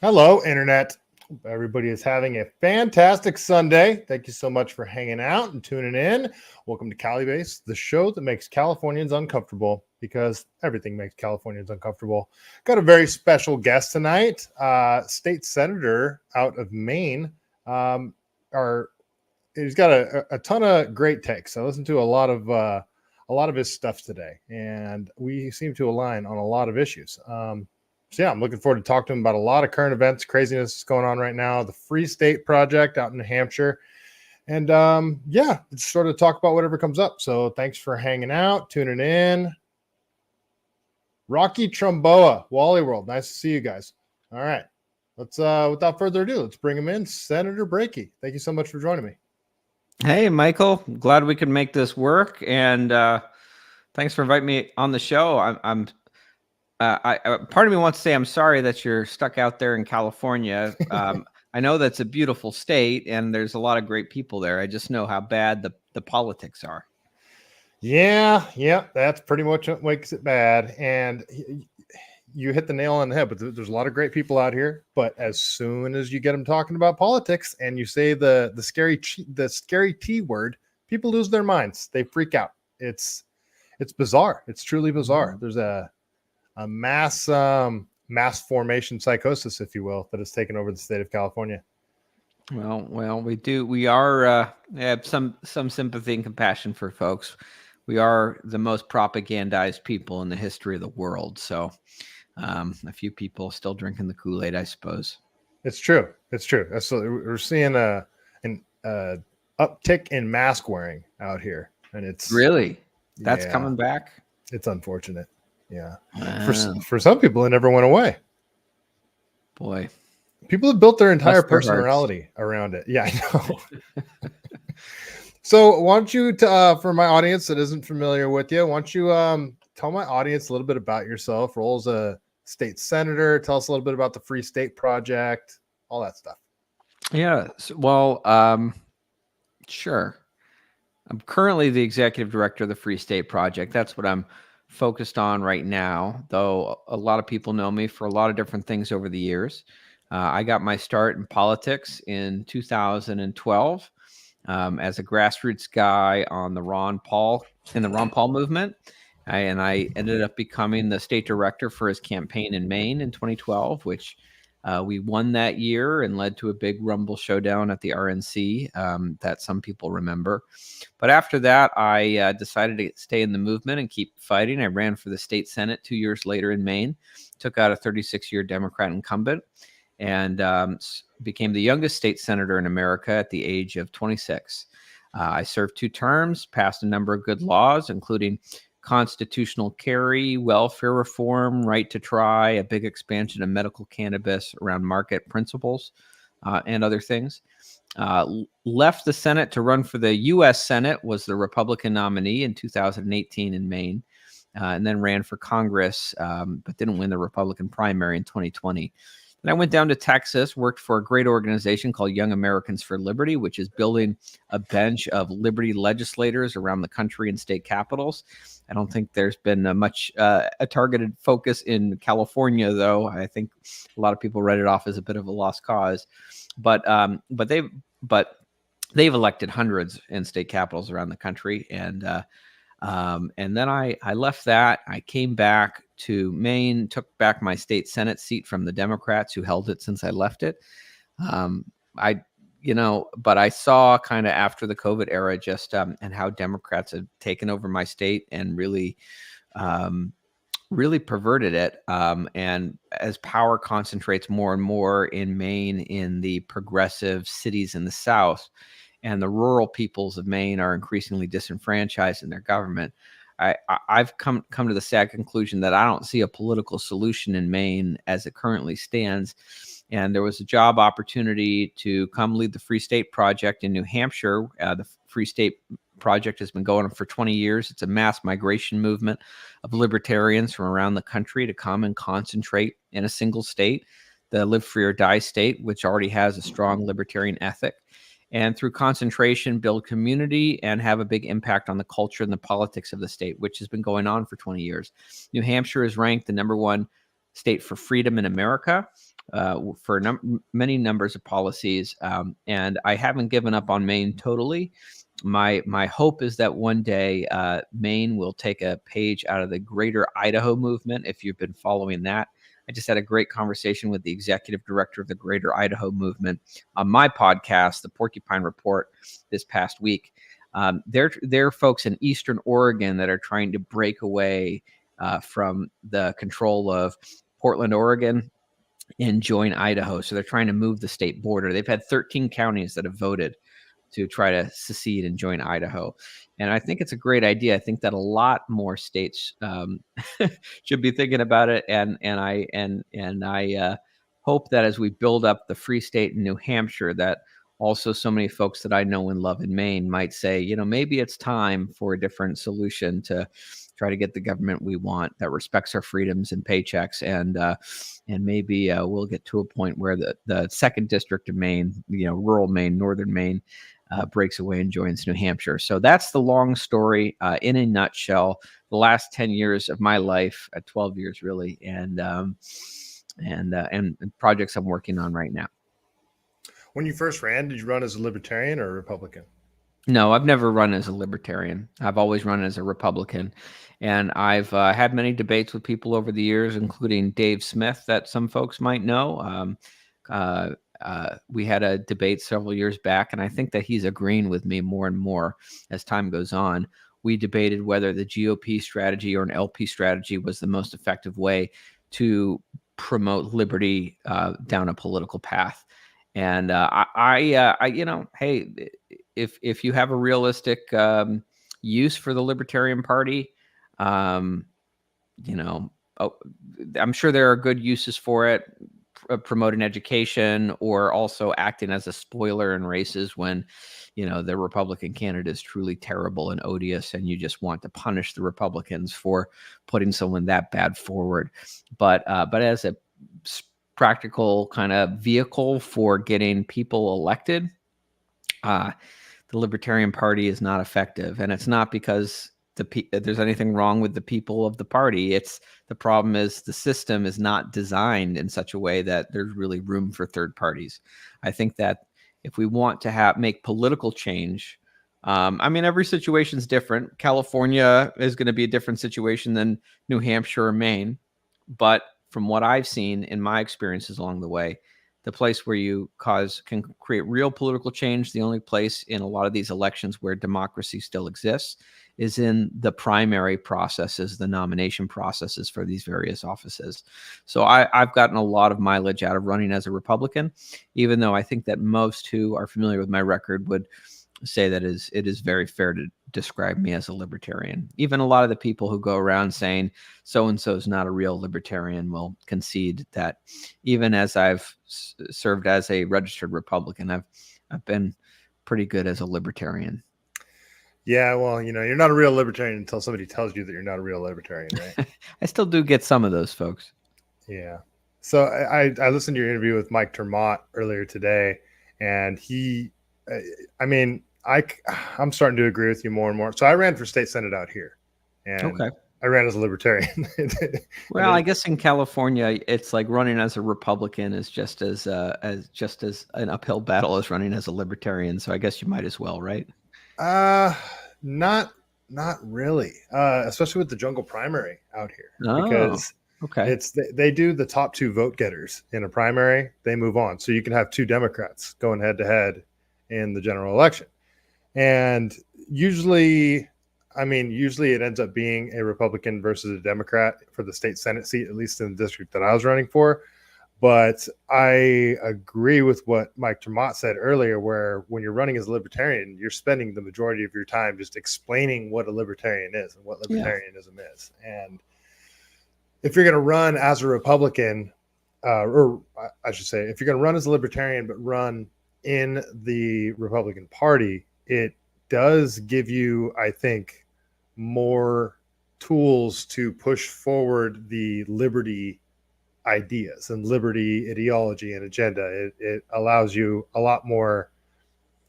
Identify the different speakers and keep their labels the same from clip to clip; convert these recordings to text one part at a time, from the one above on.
Speaker 1: Hello, Internet. Hope everybody is having a fantastic Sunday. Thank you so much for hanging out and tuning in. Welcome to CaliBased, the show that makes Californians uncomfortable because everything makes Californians uncomfortable. Got a very special guest tonight, state senator out of Maine. He's got a ton of great takes. I listened to a lot of his stuff today, and we seem to align on a lot of issues. So yeah, I'm looking forward to talking to him about a lot of current events, craziness that's going on right now, the Free State Project out in New Hampshire, and just sort of talk about whatever comes up. So thanks for hanging out, tuning in. Rocky Trumboa, Wally World, nice to see you guys. All right, let's without further ado, let's bring him in. Senator Brakey, thank you so much for joining me.
Speaker 2: Hey, Michael, glad we could make this work, and thanks for inviting me on the show. Part of me wants to say I'm sorry that you're stuck out there in California. I know that's a beautiful state and there's a lot of great people there. I just know how bad the politics are.
Speaker 1: Yeah, that's pretty much what makes it bad. And you hit the nail on the head, but there's a lot of great people out here. But as soon as you get them talking about politics and you say the scary T word, people lose their minds. They freak out. It's bizarre. It's truly bizarre. There's a mass formation psychosis, if you will, that has taken over the state of California.
Speaker 2: Well, we have some sympathy and compassion for folks. We are the most propagandized people in the history of the world. So a few people still drinking the Kool-Aid, I suppose.
Speaker 1: It's true. So we're seeing an uptick in mask wearing out here, and it's
Speaker 2: that's coming back.
Speaker 1: It's unfortunate. Yeah. For some people, it never went away.
Speaker 2: Boy.
Speaker 1: People have built their entire personality around it. Yeah, I know. So why don't you, for my audience that isn't familiar with you, why don't you tell my audience a little bit about yourself, role as a state senator, tell us a little bit about the Free State Project, all that stuff.
Speaker 2: Yeah. Sure. I'm currently the executive director of the Free State Project. That's what I'm focused on right now, though a lot of people know me for a lot of different things over the years. I got my start in politics in 2012 as a grassroots guy on the Ron Paul movement. I ended up becoming the state director for his campaign in Maine in 2012, which we won that year and led to a big rumble showdown at the RNC that some people remember. But after that, I decided to stay in the movement and keep fighting. I ran for the state Senate 2 years later in Maine, took out a 36-year Democrat incumbent, and became the youngest state senator in America at the age of 26. I served 2 terms, passed a number of good laws, including constitutional carry, welfare reform, right to try, a big expansion of medical cannabis around market principles, and other things. Left the Senate to run for the U.S. Senate, was the Republican nominee in 2018 in Maine, and then ran for Congress, but didn't win the Republican primary in 2020. And I went down to Texas, worked for a great organization called Young Americans for Liberty, which is building a bench of liberty legislators around the country and state capitals. I don't think there's been a targeted focus in California, though. I think a lot of people write it off as a bit of a lost cause. But they've elected hundreds in state capitals around the country, and then I left that. I came back to Maine, took back my state Senate seat from the Democrats who held it since I left it. But I saw kind of after the COVID era just and how Democrats had taken over my state and really perverted it. And as power concentrates more and more in Maine, in the progressive cities in the South, and the rural peoples of Maine are increasingly disenfranchised in their government, I've come to the sad conclusion that I don't see a political solution in Maine as it currently stands. And there was a job opportunity to come lead the Free State Project in New Hampshire. The Free State Project has been going on for 20 years. It's a mass migration movement of libertarians from around the country to come and concentrate in a single state, the live free or die state, which already has a strong libertarian ethic. And through concentration, build community and have a big impact on the culture and the politics of the state, which has been going on for 20 years. New Hampshire is ranked the #1 state for freedom in America for many numbers of policies. And I haven't given up on Maine totally. My hope is that one day Maine will take a page out of the Greater Idaho movement. If you've been following that, I just had a great conversation with the executive director of the Greater Idaho movement on my podcast, The Porcupine Report, this past week. They're folks in Eastern Oregon that are trying to break away from the control of Portland, Oregon, and join Idaho. So they're trying to move the state border. They've had 13 counties that have voted to try to secede and join Idaho. And I think it's a great idea. I think that a lot more states should be thinking about it. And I hope that as we build up the free state in New Hampshire, that also so many folks that I know and love in Maine might say, you know, maybe it's time for a different solution to try to get the government we want that respects our freedoms and paychecks. And maybe we'll get to a point where the second district of Maine, you know, rural Maine, northern Maine, breaks away and joins New Hampshire. So that's the long story in a nutshell. The last 10 years of my life, 12 years really, and projects I'm working on right now.
Speaker 1: When you first ran, did you run as a Libertarian or a Republican?
Speaker 2: No, I've never run as a Libertarian. I've always run as a Republican. And I've had many debates with people over the years, including Dave Smith, that some folks might know. We had a debate several years back, and I think that he's agreeing with me more and more as time goes on. We debated whether the GOP strategy or an LP strategy was the most effective way to promote liberty down a political path. And I you know, hey, if you have a realistic use for the Libertarian Party, you know, I'm sure there are good uses for it, promoting education or also acting as a spoiler in races when, you know, the Republican candidate is truly terrible and odious and you just want to punish the Republicans for putting someone that bad forward. But as a practical kind of vehicle for getting people elected, the Libertarian Party is not effective. And it's not because there's anything wrong with the people of the party. It's the problem is the system is not designed in such a way that there's really room for third parties. I think that if we want to make political change, I mean, every situation is different. California is going to be a different situation than New Hampshire or Maine. But from what I've seen in my experiences along the way, the place where you can create real political change, the only place in a lot of these elections where democracy still exists is in the primary processes, the nomination processes for these various offices. So I've gotten a lot of mileage out of running as a Republican, even though I think that most who are familiar with my record would say that it is very fair to describe me as a libertarian. Even a lot of the people who go around saying so-and-so is not a real libertarian will concede that even as I've served as a registered Republican, I've been pretty good as a libertarian.
Speaker 1: Yeah, well, you know, you're not a real libertarian until somebody tells you that you're not a real libertarian, right?
Speaker 2: I still do get some of those folks.
Speaker 1: Yeah. So I listened to your interview with Mike Termott earlier today, and I'm starting to agree with you more and more. So I ran for state senate out here, and I ran as a libertarian.
Speaker 2: Well, I guess in California, it's like running as a Republican is just as an uphill battle as running as a libertarian. So I guess you might as well, right?
Speaker 1: Not really. Especially with the jungle primary out here, because they do the top two vote getters in a primary, they move on. So you can have two Democrats going head to head in the general election. And usually it ends up being a Republican versus a Democrat for the state Senate seat, at least in the district that I was running for. But I agree with what Mike Termott said earlier, where when you're running as a libertarian, you're spending the majority of your time just explaining what a libertarian is and what libertarianism is. And if you're going to run as a Republican, or I should say, if you're going to run as a libertarian but run in the Republican Party, it does give you, I think, more tools to push forward the liberty ideas and liberty ideology and agenda. It allows you a lot more.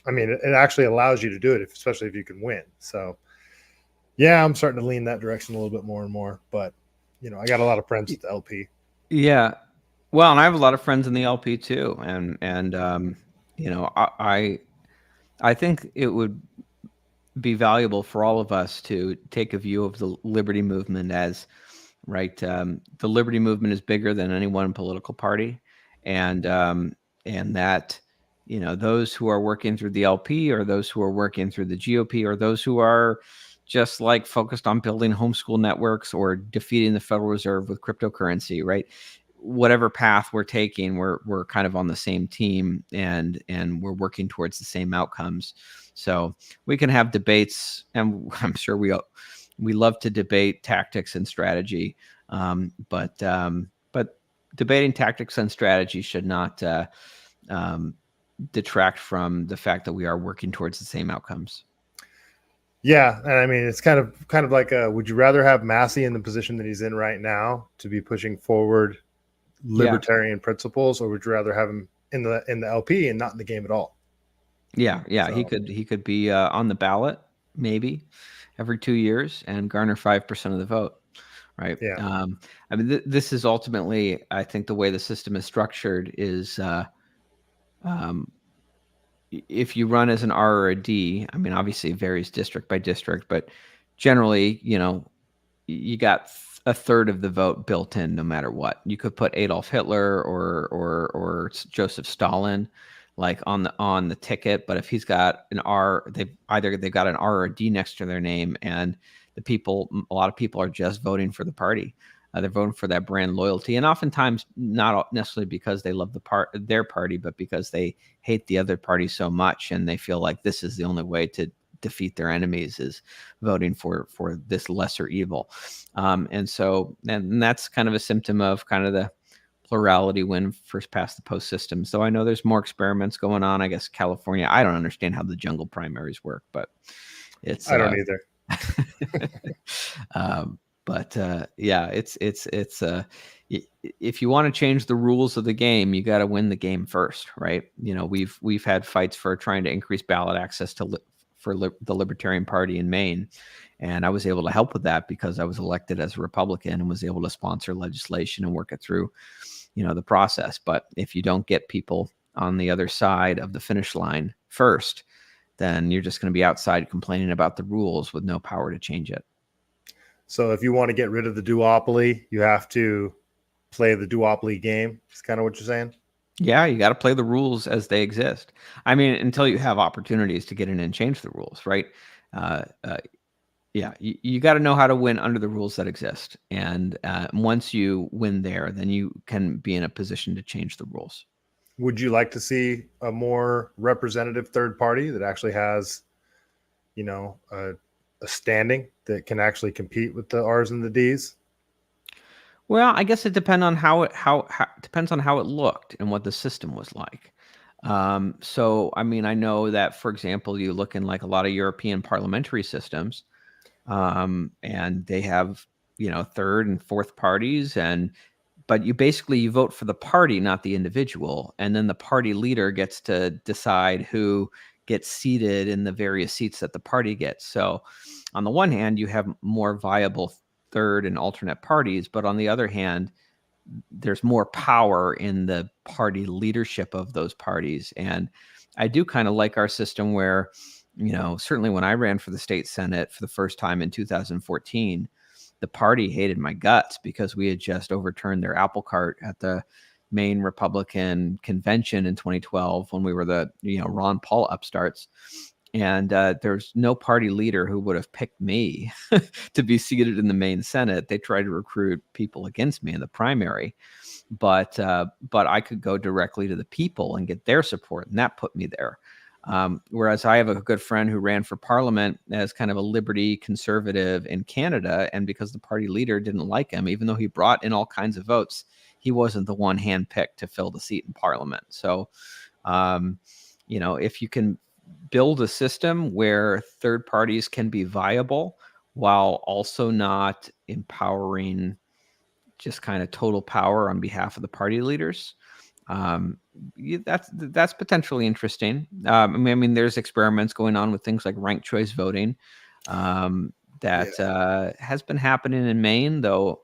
Speaker 1: I mean, it actually allows you to do it, especially if you can win. So, yeah, I'm starting to lean that direction a little bit more and more. But, you know, I got a lot of friends at the LP.
Speaker 2: Yeah. Well, and I have a lot of friends in the LP too, and you know, I think it would be valuable for all of us to take a view of the liberty movement as right. The liberty movement is bigger than any one political party, and that those who are working through the LP, or those who are working through the GOP, or those who are just like focused on building homeschool networks or defeating the Federal Reserve with cryptocurrency, right? Whatever path we're taking, we're kind of on the same team, and we're working towards the same outcomes. So we can have debates, and I'm sure we love to debate tactics and strategy, but debating tactics and strategy should not detract from the fact that we are working towards the same outcomes.
Speaker 1: Yeah, and I mean, it's kind of like, would you rather have Massey in the position that he's in right now to be pushing forward libertarian principles, or would you rather have him in the LP and not in the game at all?
Speaker 2: Yeah,
Speaker 1: So,
Speaker 2: he could be on the ballot maybe every 2 years and garner 5% of the vote, right?
Speaker 1: yeah.
Speaker 2: I mean, this is ultimately, I think, the way the system is structured is if you run as an R or a D. I mean, obviously it varies district by district, but generally, you got a third of the vote built in no matter what. You could put Adolf Hitler or Joseph Stalin like on the ticket, but if he's got an R, they've got an R or a D next to their name, and a lot of people are just voting for the party. They're voting for that brand loyalty, and oftentimes not necessarily because they love their party, but because they hate the other party so much, and they feel like this is the only way to defeat their enemies is voting for this lesser evil. And that's kind of a symptom of kind of the plurality win first past the post system. So I know there's more experiments going on. I guess California, I don't understand how the jungle primaries work, but
Speaker 1: I don't either.
Speaker 2: Yeah, it's if you want to change the rules of the game, you got to win the game first, right? We've had fights for trying to increase ballot access for the Libertarian Party in Maine, and I was able to help with that because I was elected as a Republican and was able to sponsor legislation and work it through, the process. But if you don't get people on the other side of the finish line first, then you're just going to be outside complaining about the rules with no power to change it.
Speaker 1: So if you want to get rid of the duopoly, you have to play the duopoly game. Is kind of what you're saying?
Speaker 2: Yeah, you got to play the rules as they exist. I mean, until you have opportunities to get in and change the rules, right? Yeah, you got to know how to win under the rules that exist. And once you win there, then you can be in a position to change the rules.
Speaker 1: Would you like to see a more representative third party that actually has, a standing that can actually compete with the R's and the D's?
Speaker 2: Well, I guess it depends on how it looked and what the system was like. So, I mean, I know that, for example, you look in like a lot of European parliamentary systems, and they have, third and fourth parties, but you vote for the party, not the individual. And then the party leader gets to decide who gets seated in the various seats that the party gets. So on the one hand, you have more viable third and alternate parties, but on the other hand, there's more power in the party leadership of those parties. And I do kind of like our system where, certainly when I ran for the state Senate for the first time in 2014, the party hated my guts because we had just overturned their apple cart at the Maine Republican convention in 2012 when we were the, Ron Paul upstarts. And there's no party leader who would have picked me to be seated in the Maine Senate. They tried to recruit people against me in the primary, but I could go directly to the people and get their support, and that put me there. Whereas I have a good friend who ran for parliament as kind of a liberty conservative in Canada, and because the party leader didn't like him, even though he brought in all kinds of votes, he wasn't the one handpicked to fill the seat in parliament. So, if you can build a system where third parties can be viable while also not empowering just kind of total power on behalf of the party leaders, that's potentially interesting. I mean, there's experiments going on with things like ranked choice voting that has been happening in Maine, though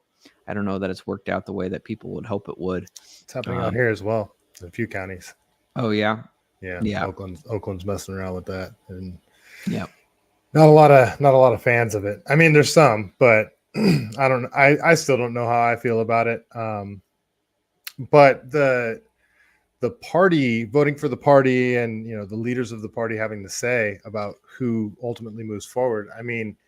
Speaker 2: I don't know that it's worked out the way that people would hope it would.
Speaker 1: It's happening out here as well in a few counties.
Speaker 2: Oh yeah.
Speaker 1: Yeah. Oakland's messing around with that, and
Speaker 2: yeah,
Speaker 1: not a lot of fans of it. I mean, there's some, but I don't. I still don't know how I feel about it. But the party voting for the party, and the leaders of the party having the say about who ultimately moves forward. I mean,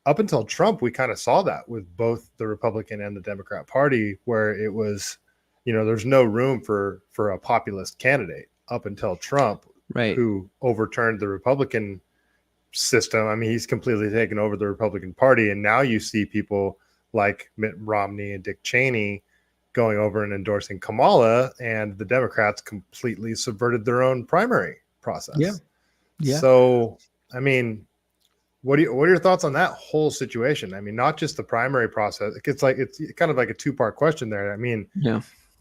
Speaker 1: up until Trump, we kind of saw that with both the Republican and the Democrat Party, where it was, there's no room for a populist candidate up until Trump,
Speaker 2: right,
Speaker 1: who overturned the Republican system. I mean, he's completely taken over the Republican Party, and now you see people like Mitt Romney and Dick Cheney going over and endorsing Kamala, and the Democrats completely subverted their own primary process.
Speaker 2: Yeah.
Speaker 1: So, I mean, what are your thoughts on that whole situation? I mean, not just the primary process. It's kind of like a two-part question there. I mean,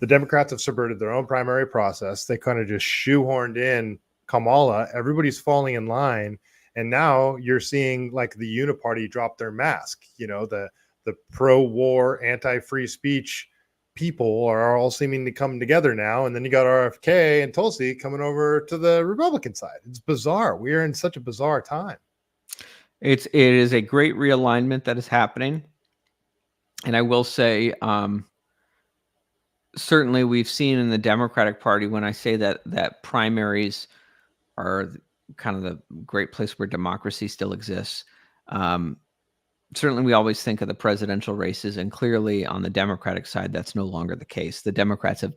Speaker 1: the Democrats have subverted their own primary process. They kind of just shoehorned in Kamala. Everybody's falling in line. And now you're seeing like the uniparty drop their mask. The pro-war, anti-free speech people are all seeming to come together now. And then you got RFK and Tulsi coming over to the Republican side. It's bizarre. We are in such a bizarre time.
Speaker 2: It is a great realignment that is happening. And I will say, certainly we've seen in the Democratic Party, when I say that primaries are kind of the great place where democracy still exists. Certainly we always think of the presidential races, and clearly on the Democratic side, that's no longer the case. The Democrats have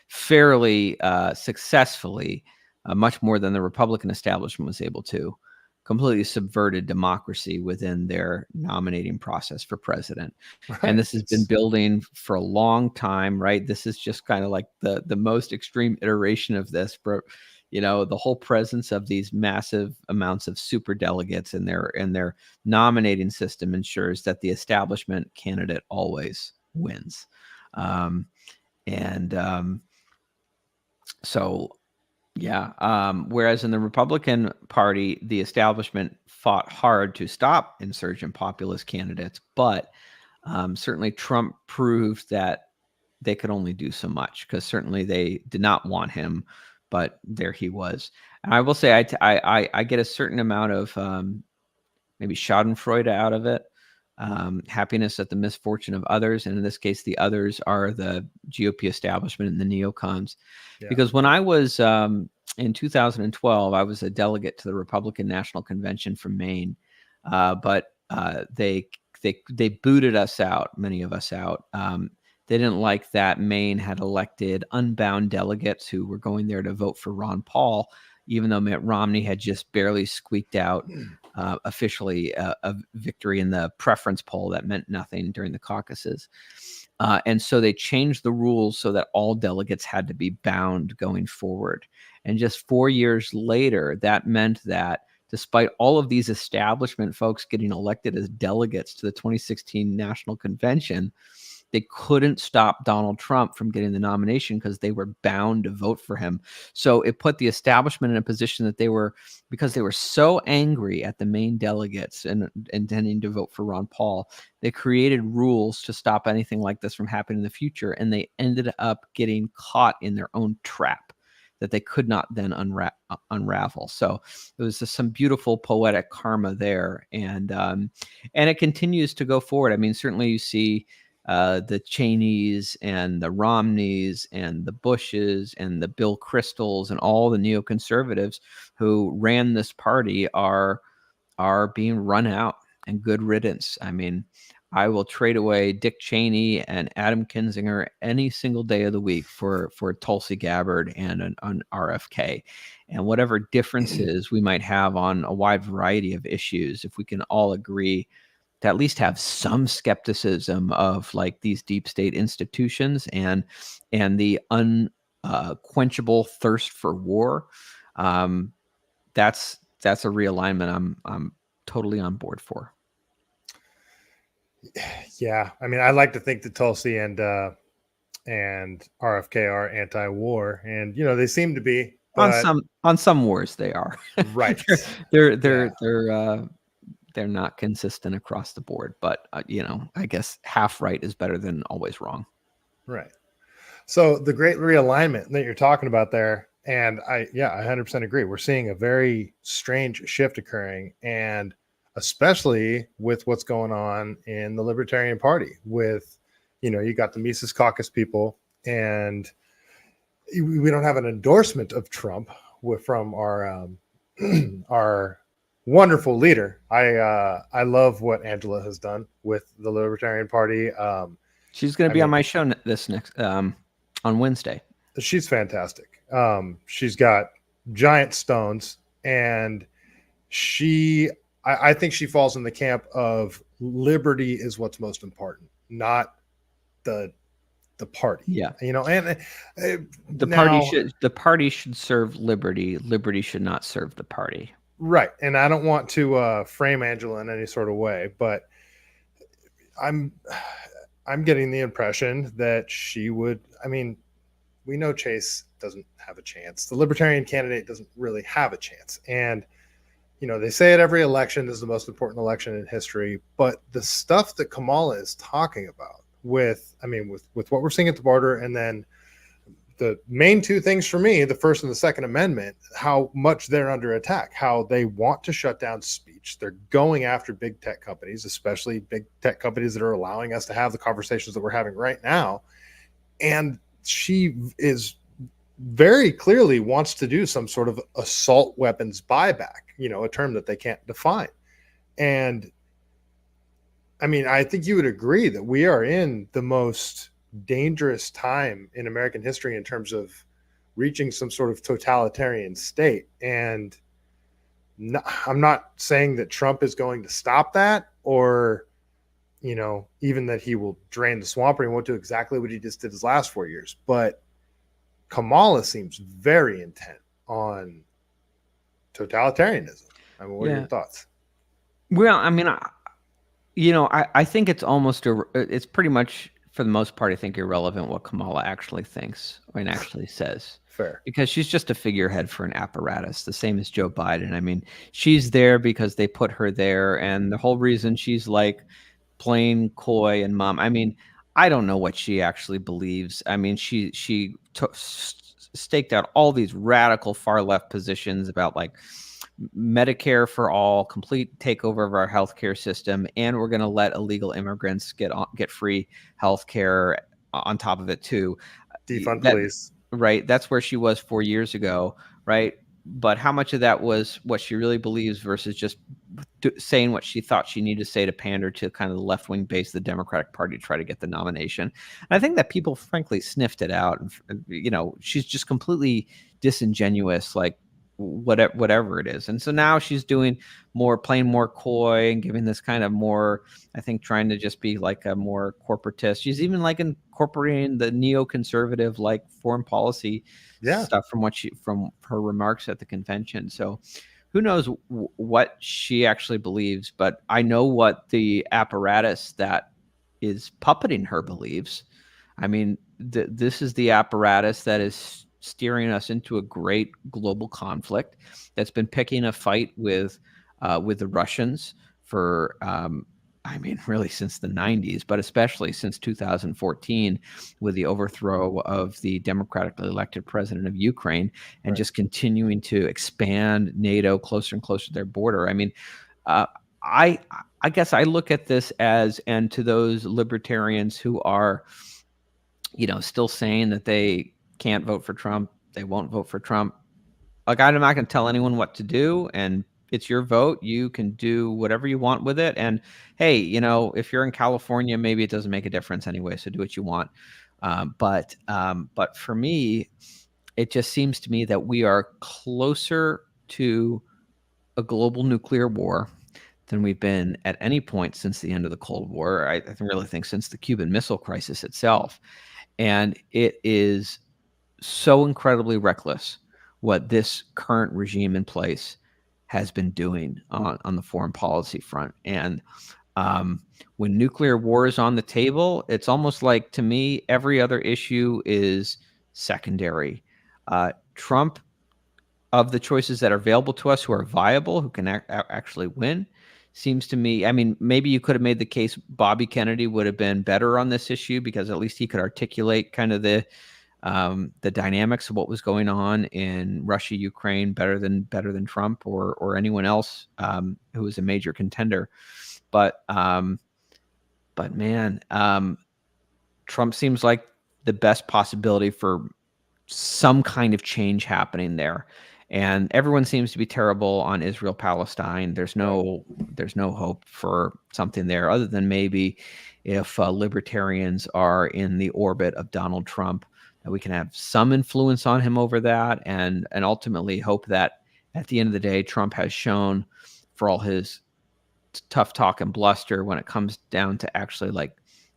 Speaker 2: fairly successfully, much more than the Republican establishment was able to, completely subverted democracy within their nominating process for president. Right. And this has been building for a long time, right? This is just kind of like the most extreme iteration of this, for the whole presence of these massive amounts of super delegates in their nominating system ensures that the establishment candidate always wins. Whereas in the Republican Party, the establishment fought hard to stop insurgent populist candidates, but certainly Trump proved that they could only do so much, because certainly they did not want him, but there he was. And I will say I get a certain amount of maybe schadenfreude out of it, happiness at the misfortune of others. And in this case, the others are the GOP establishment and the neocons. Yeah. Because when I was in 2012, I was a delegate to the Republican National Convention from Maine, but they booted us out, many of us out. They didn't like that Maine had elected unbound delegates who were going there to vote for Ron Paul, even though Mitt Romney had just barely squeaked out officially a victory in the preference poll that meant nothing during the caucuses. And so they changed the rules so that all delegates had to be bound going forward. And just 4 years later, that meant that despite all of these establishment folks getting elected as delegates to the 2016 National Convention, they couldn't stop Donald Trump from getting the nomination because they were bound to vote for him. So it put the establishment in a position that because they were so angry at the Maine delegates and intending to vote for Ron Paul, they created rules to stop anything like this from happening in the future. And they ended up getting caught in their own trap that they could not then unravel. So it was just some beautiful poetic karma there. And it continues to go forward. I mean, certainly you see the Cheneys and the Romneys and the Bushes and the Bill Kristols and all the neoconservatives who ran this party are being run out, and good riddance. I mean, I will trade away Dick Cheney and Adam Kinzinger any single day of the week for Tulsi Gabbard and an RFK. And whatever differences we might have on a wide variety of issues, if we can all agree to at least have some skepticism of like these deep state institutions and the unquenchable thirst for war, that's a realignment I'm totally on board for.
Speaker 1: Yeah, I mean, I like to think that Tulsi and RFK are anti-war, and they seem to be.
Speaker 2: But on some wars they are.
Speaker 1: Right.
Speaker 2: they're they're not consistent across the board. But I guess half right is better than always wrong.
Speaker 1: Right. So the great realignment that you're talking about there, and I 100% agree. We're seeing a very strange shift occurring, and especially with what's going on in the Libertarian Party with, you got the Mises Caucus people, and we don't have an endorsement of Trump from our our wonderful leader. I love what Angela has done with the Libertarian Party.
Speaker 2: She's going to be on my show this next on Wednesday.
Speaker 1: She's fantastic. She's got giant stones, and I think she falls in the camp of liberty is what's most important, not the party.
Speaker 2: Yeah.
Speaker 1: And
Speaker 2: the party should serve liberty. Liberty should not serve the party.
Speaker 1: Right. And I don't want to frame Angela in any sort of way, but I'm getting the impression that she would. I mean, we know Chase doesn't have a chance. The Libertarian candidate doesn't really have a chance. And, they say at every election is the most important election in history, but the stuff that Kamala is talking about with what we're seeing at the border, and then the main two things for me, the First and the Second Amendment, how much they're under attack, how they want to shut down speech. They're going after big tech companies, especially big tech companies that are allowing us to have the conversations that we're having right now. And she is very clearly wants to do some sort of assault weapons buyback, a term that they can't define. And I think you would agree that we are in the most dangerous time in American history in terms of reaching some sort of totalitarian state. And I'm not saying that Trump is going to stop that, or, even that he will drain the swamp, or he won't do exactly what he just did his last 4 years. But Kamala seems very intent on totalitarianism. What are your thoughts?
Speaker 2: Well, I think it's it's pretty much, for the most part, I think irrelevant what Kamala actually thinks and actually says.
Speaker 1: Fair.
Speaker 2: Because she's just a figurehead for an apparatus, the same as Joe Biden. She's there because they put her there, and the whole reason she's like plain coy and mom. I don't know what she actually believes. She staked out all these radical far left positions about like Medicare for all, complete takeover of our healthcare system, and we're going to let illegal immigrants get free healthcare on top of it too.
Speaker 1: Defund police.
Speaker 2: Right. That's where she was 4 years ago. Right. But how much of that was what she really believes versus just saying what she thought she needed to say to pander to kind of the left-wing base of the Democratic Party to try to get the nomination? And I think that people frankly sniffed it out. And, she's just completely disingenuous, like whatever it is. And so now she's playing more coy and giving this kind of more, I think, trying to just be like a more corporatist. She's even like incorporating the neoconservative like foreign policy stuff from her remarks at the convention. So who knows what she actually believes, but I know what the apparatus that is puppeting her believes. This is the apparatus that is steering us into a great global conflict that's been picking a fight with the Russians for, really since the 90s, but especially since 2014 with the overthrow of the democratically elected president of Ukraine, and just continuing to expand NATO closer and closer to their border. I guess I look at this and to those libertarians who are, still saying that they can't vote for Trump, they won't vote for Trump. Like, I'm not going to tell anyone what to do, and it's your vote. You can do whatever you want with it. And hey, if you're in California, maybe it doesn't make a difference anyway, so do what you want. But for me, it just seems to me that we are closer to a global nuclear war than we've been at any point since the end of the Cold War. I really think since the Cuban Missile Crisis itself. And it is so incredibly reckless what this current regime in place has been doing on the foreign policy front. And when nuclear war is on the table, it's almost like, to me, every other issue is secondary. Trump, of the choices that are available to us who are viable, who can actually win, seems to me, I mean, maybe you could have made the case Bobby Kennedy would have been better on this issue because at least he could articulate kind of the dynamics of what was going on in Russia, Ukraine better than Trump or anyone else who was a major contender. But man, Trump seems like the best possibility for some kind of change happening there. And everyone seems to be terrible on Israel Palestine. There's no hope for something there other than maybe if libertarians are in the orbit of Donald Trump, that we can have some influence on him over that, and ultimately hope that at the end of the day, Trump has shown, for all his tough talk and bluster, when it comes down to actually like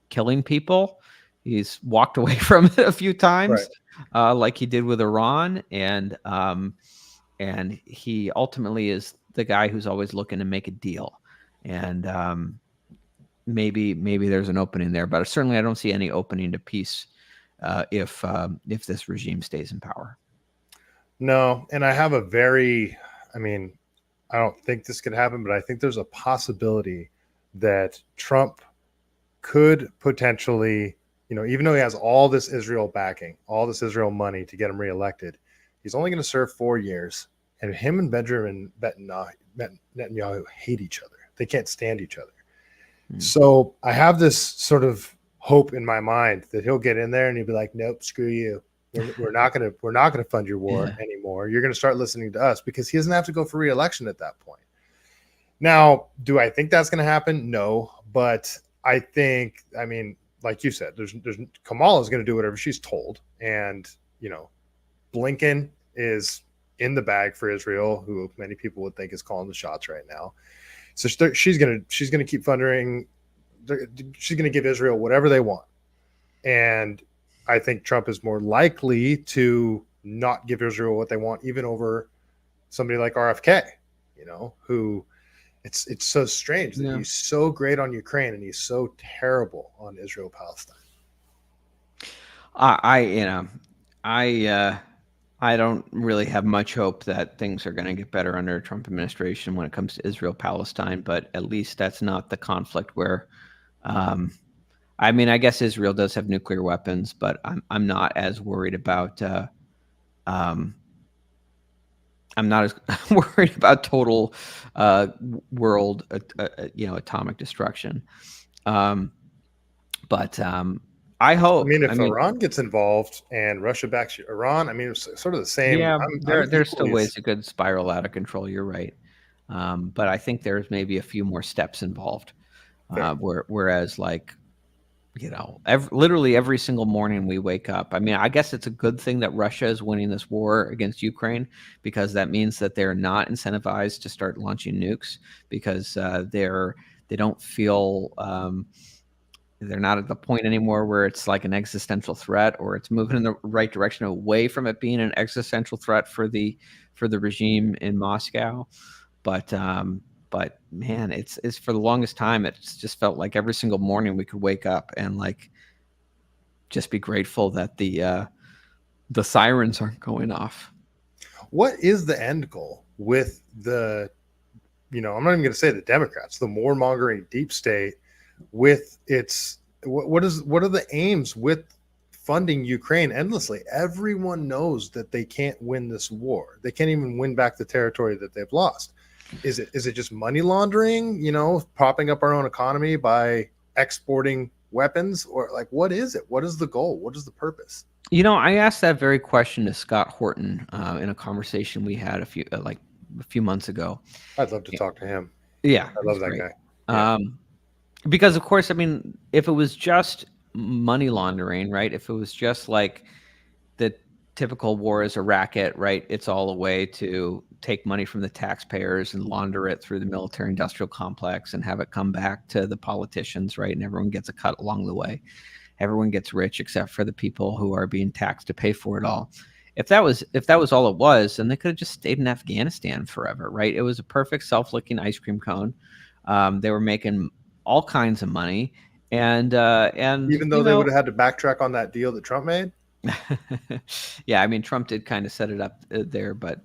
Speaker 2: killing people, he's walked away from it a few times, right. Like he did with Iran, and he ultimately is the guy who's always looking to make a deal. And maybe there's an opening there, but certainly I don't see any opening to peace if this regime stays in power.
Speaker 1: No, and I have I don't think this could happen, but I think there's a possibility that Trump could potentially, even though he has all this Israel backing, all this Israel money to get him reelected, he's only going to serve 4 years. And him and Benjamin Netanyahu hate each other. They can't stand each other. So I have this sort of hope in my mind that he'll get in there and he'll be like, nope, screw you. We're not going to fund your war anymore. You're going to start listening to us, because he doesn't have to go for re-election at that point. Now, do I think that's going to happen? No, but I think, like you said, there's Kamala is going to do whatever she's told, and Blinken is in the bag for Israel, who many people would think is calling the shots right now. So she's going to keep funding. She's going to give Israel whatever they want, and I think Trump is more likely to not give Israel what they want, even over somebody like RFK, who it's so strange that he's so great on Ukraine and he's so terrible on Israel Palestine.
Speaker 2: I don't really have much hope that things are going to get better under a Trump administration when it comes to Israel Palestine, but at least that's not the conflict where I guess Israel does have nuclear weapons, but I'm not as worried about I'm not as worried about total world atomic destruction. But I hope.
Speaker 1: If Iran gets involved and Russia backs Iran, it's sort of the same.
Speaker 2: Yeah, there's still ways it could spiral out of control. You're right, but I think there's maybe a few more steps involved. Whereas literally every single morning we wake up. I guess it's a good thing that Russia is winning this war against Ukraine, because that means that they're not incentivized to start launching nukes, because they don't feel they're not at the point anymore where it's like an existential threat, or it's moving in the right direction away from it being an existential threat for the regime in Moscow. But man, it's for the longest time, it's just felt like every single morning we could wake up and just be grateful that the sirens aren't going off.
Speaker 1: What is the end goal with the, I'm not even going to say the Democrats, the warmongering deep state, with its, what are the aims with funding Ukraine endlessly? Everyone knows that they can't win this war. They can't even win back the territory that they've lost. Is it just money laundering, propping up our own economy by exporting weapons, or what is it? What is the goal? What is the purpose?
Speaker 2: I asked that very question to Scott Horton in a conversation we had a few months ago.
Speaker 1: I'd love to talk to him.
Speaker 2: Yeah,
Speaker 1: I love that guy.
Speaker 2: Yeah. Because of course, if it was just money laundering, right? If it was just like the typical war is a racket, right? It's all a way to take money from the taxpayers and launder it through the military industrial complex and have it come back to the politicians, right? And everyone gets a cut along the way. Everyone gets rich except for the people who are being taxed to pay for it all. If that was all it was, then they could have just stayed in Afghanistan forever, right? It was a perfect self-licking ice cream cone. They were making all kinds of money, and
Speaker 1: even though they would have had to backtrack on that deal that Trump made.
Speaker 2: Yeah, Trump did kind of set it up there, but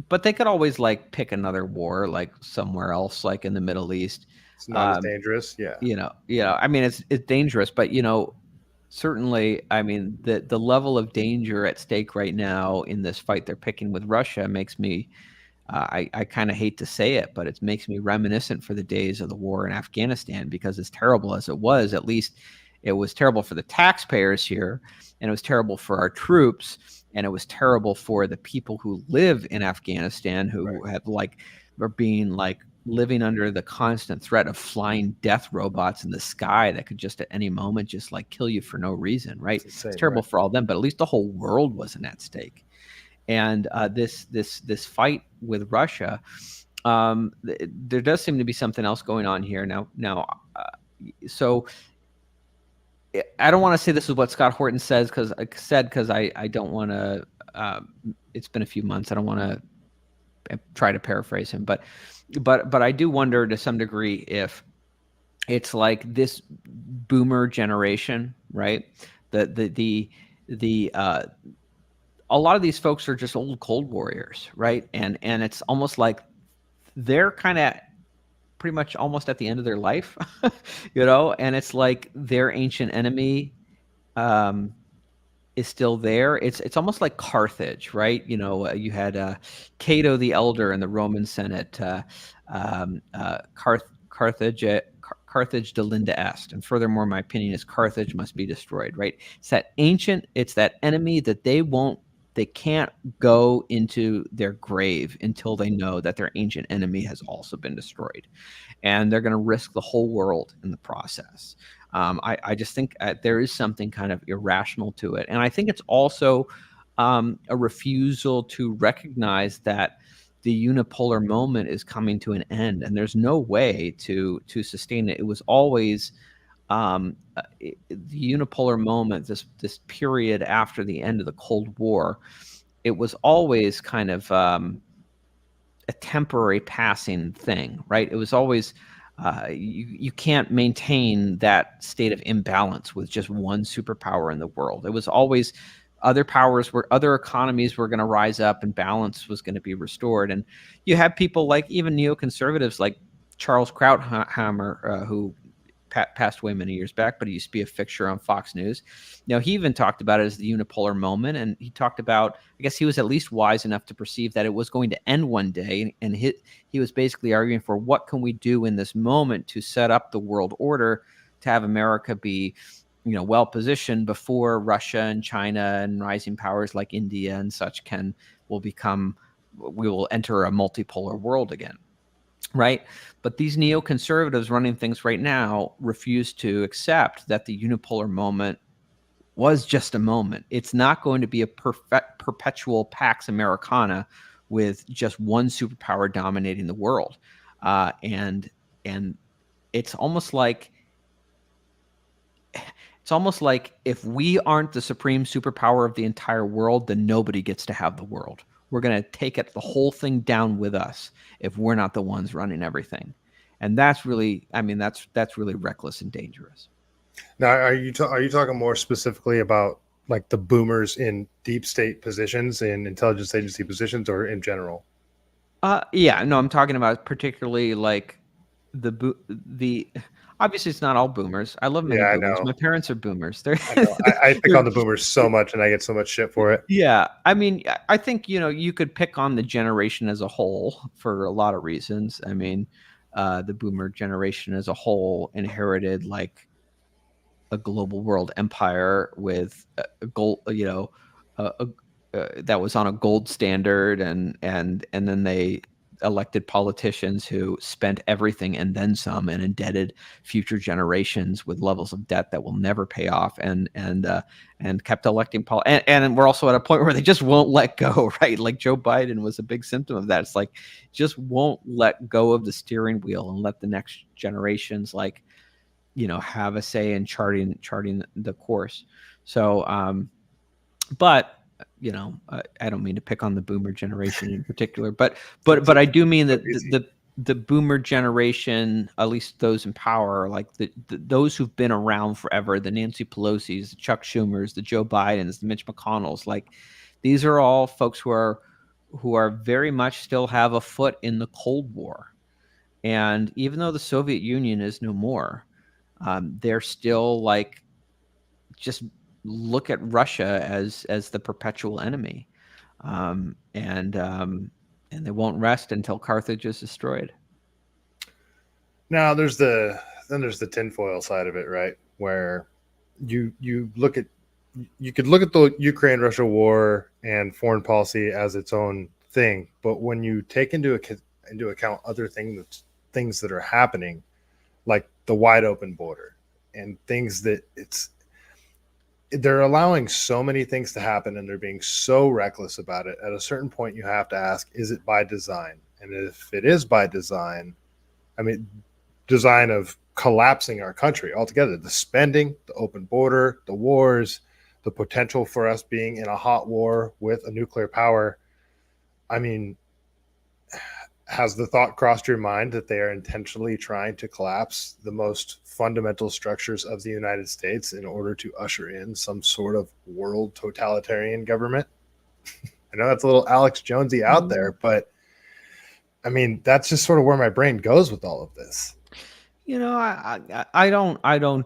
Speaker 2: but they could always like pick another war, like somewhere else, like in the Middle East.
Speaker 1: It's not as dangerous. Yeah.
Speaker 2: I mean, it's dangerous, but certainly, I mean, the level of danger at stake right now in this fight they're picking with Russia makes me, I kind of hate to say it, but it makes me reminiscent for the days of the war in Afghanistan, because as terrible as it was, at least it was terrible for the taxpayers here, and it was terrible for our troops, and it was terrible for the people who live in Afghanistan, who have like, are being like living under the constant threat of flying death robots in the sky that could just at any moment just like kill you for no reason, right? It's terrible for all of them, but at least the whole world wasn't at stake. And this fight with Russia, there does seem to be something else going on here now. So I don't want to say this is what Scott Horton says because I don't want to. It's been a few months. I don't want to try to paraphrase him, but I do wonder to some degree if it's like this boomer generation, right? The a lot of these folks are just old Cold Warriors, right? And it's almost like they're kind of pretty much almost at the end of their life, and it's like their ancient enemy is still there. It's almost like Carthage, right? You had Cato the Elder in the Roman Senate, Carthage delinda est. And furthermore, my opinion is Carthage must be destroyed, right? It's that enemy that they can't go into their grave until they know that their ancient enemy has also been destroyed. And they're going to risk the whole world in the process. I just think there is something kind of irrational to it. And I think it's also a refusal to recognize that the unipolar moment is coming to an end, and there's no way to sustain it. It was always the unipolar moment, this period after the end of the Cold War, it was always kind of a temporary passing thing, right? It was always you can't maintain that state of imbalance with just one superpower in the world. It was always other economies were going to rise up and balance was going to be restored. And you have people like even neoconservatives like Charles Krauthammer, who passed away many years back, but he used to be a fixture on Fox News. He even talked about it as the unipolar moment, and he talked about, I guess he was at least wise enough to perceive that it was going to end one day, and he was basically arguing for what can we do in this moment to set up the world order to have America be well positioned before Russia and China and rising powers like India and such we will enter a multipolar world again. Right. But these neoconservatives running things right now refuse to accept that the unipolar moment was just a moment. It's not going to be a perpetual Pax Americana with just one superpower dominating the world. And it's almost like if we aren't the supreme superpower of the entire world, then nobody gets to have the world. We're going to take the whole thing down with us if we're not the ones running everything. And that's really, that's really reckless and dangerous.
Speaker 1: Now, are you talking more specifically about like the boomers in deep state positions, in intelligence agency positions, or in general?
Speaker 2: Yeah, no, I'm talking about particularly like the obviously it's not all boomers. I love many boomers. My parents are boomers.
Speaker 1: I pick on the boomers so much, and I get so much shit for it.
Speaker 2: Yeah, I think you could pick on the generation as a whole for a lot of reasons. The boomer generation as a whole inherited like a global world empire with a gold, that was on a gold standard, and then they elected politicians who spent everything and then some, and indebted future generations with levels of debt that will never pay off, and kept electing and we're also at a point where they just won't let go, right? Like Joe Biden was a big symptom of that. It's like just won't let go of the steering wheel and let the next generations have a say in charting the course. So but I don't mean to pick on the boomer generation in particular, but I do mean that the boomer generation, at least those in power, like those who've been around forever, the Nancy Pelosi's, the Chuck Schumers, the Joe Bidens, the Mitch McConnells, like these are all folks who are who are very much still have a foot in the Cold War. And even though the Soviet Union is no more, they're still like, just look at Russia as the perpetual enemy. And they won't rest until Carthage is destroyed.
Speaker 1: Now there's the tinfoil side of it, right? Where you could look at the Ukraine-Russia war and foreign policy as its own thing, but when you take into account other things that are happening, like the wide open border and things that they're allowing so many things to happen and they're being so reckless about it. At a certain point, you have to ask, is it by design? And if it is by design, I mean, design of collapsing our country altogether, the spending, the open border, the wars, the potential for us being in a hot war with a nuclear power. I mean, has the thought crossed your mind that they are intentionally trying to collapse the most fundamental structures of the United States in order to usher in some sort of world totalitarian government? I know that's a little Alex Jonesy out there, but I mean, that's just sort of where my brain goes with all of this.
Speaker 2: You know, I don't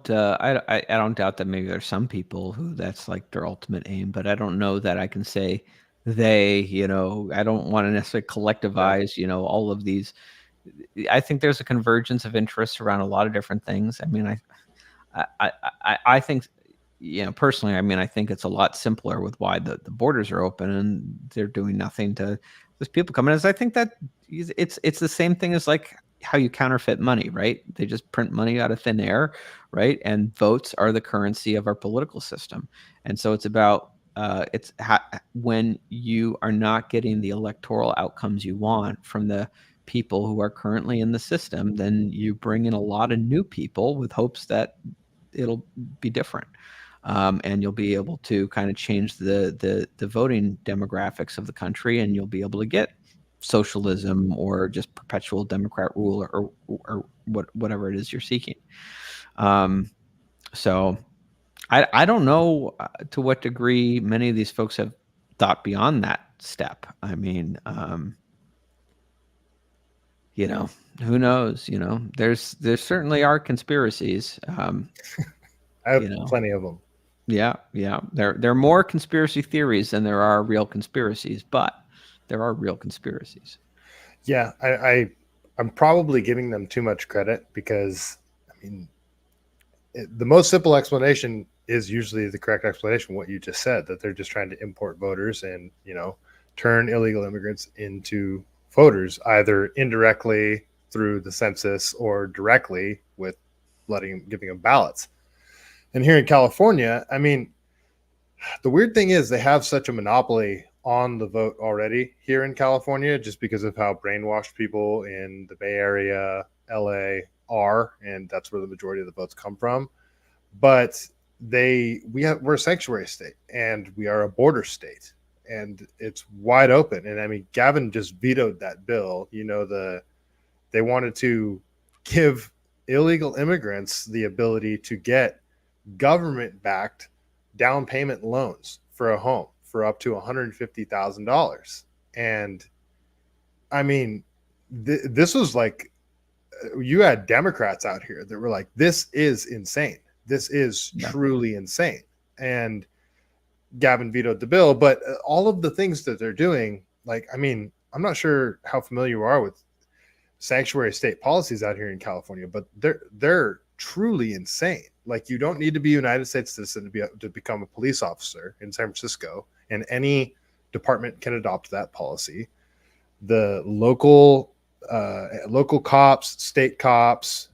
Speaker 2: doubt that maybe there's some people who that's like their ultimate aim, but I don't know that I can say they, I don't want to necessarily collectivize, all of these. I think there's a convergence of interests around a lot of different things. I mean, I think, personally, I mean, I think it's a lot simpler with why the borders are open and they're doing nothing to, there's people coming in. I think that it's the same thing as like how you counterfeit money, right? They just print money out of thin air, right? And votes are the currency of our political system. And so it's about, when you are not getting the electoral outcomes you want from the people who are currently in the system, then you bring in a lot of new people with hopes that it'll be different. And you'll be able to kind of change the voting demographics of the country, and you'll be able to get socialism or just perpetual Democrat rule or whatever it is you're seeking. So I don't know to what degree many of these folks have thought beyond that step. I mean, who knows? There's certainly are conspiracies.
Speaker 1: I have plenty of them.
Speaker 2: Yeah. There are more conspiracy theories than there are real conspiracies, but there are real conspiracies.
Speaker 1: Yeah, I'm probably giving them too much credit because, I mean, the most simple explanation is usually the correct explanation, what you just said, that they're just trying to import voters and, turn illegal immigrants into voters, either indirectly through the census or directly with giving them ballots. And here in California, I mean, the weird thing is they have such a monopoly on the vote already here in California, just because of how brainwashed people in the Bay Area, LA are, and that's where the majority of the votes come from. But we're a sanctuary state and we are a border state, and it's wide open. And I mean, Gavin just vetoed that bill. They wanted to give illegal immigrants the ability to get government-backed down payment loans for a home for up to $150,000. And I mean, this was like, you had Democrats out here that were like, this is insane. This is truly insane. And Gavin vetoed the bill, but all of the things that they're doing, like, I mean, I'm not sure how familiar you are with sanctuary state policies out here in California, but they're truly insane. Like, you don't need to be a United States citizen to become a police officer in San Francisco, and any department can adopt that policy. The local cops, state cops,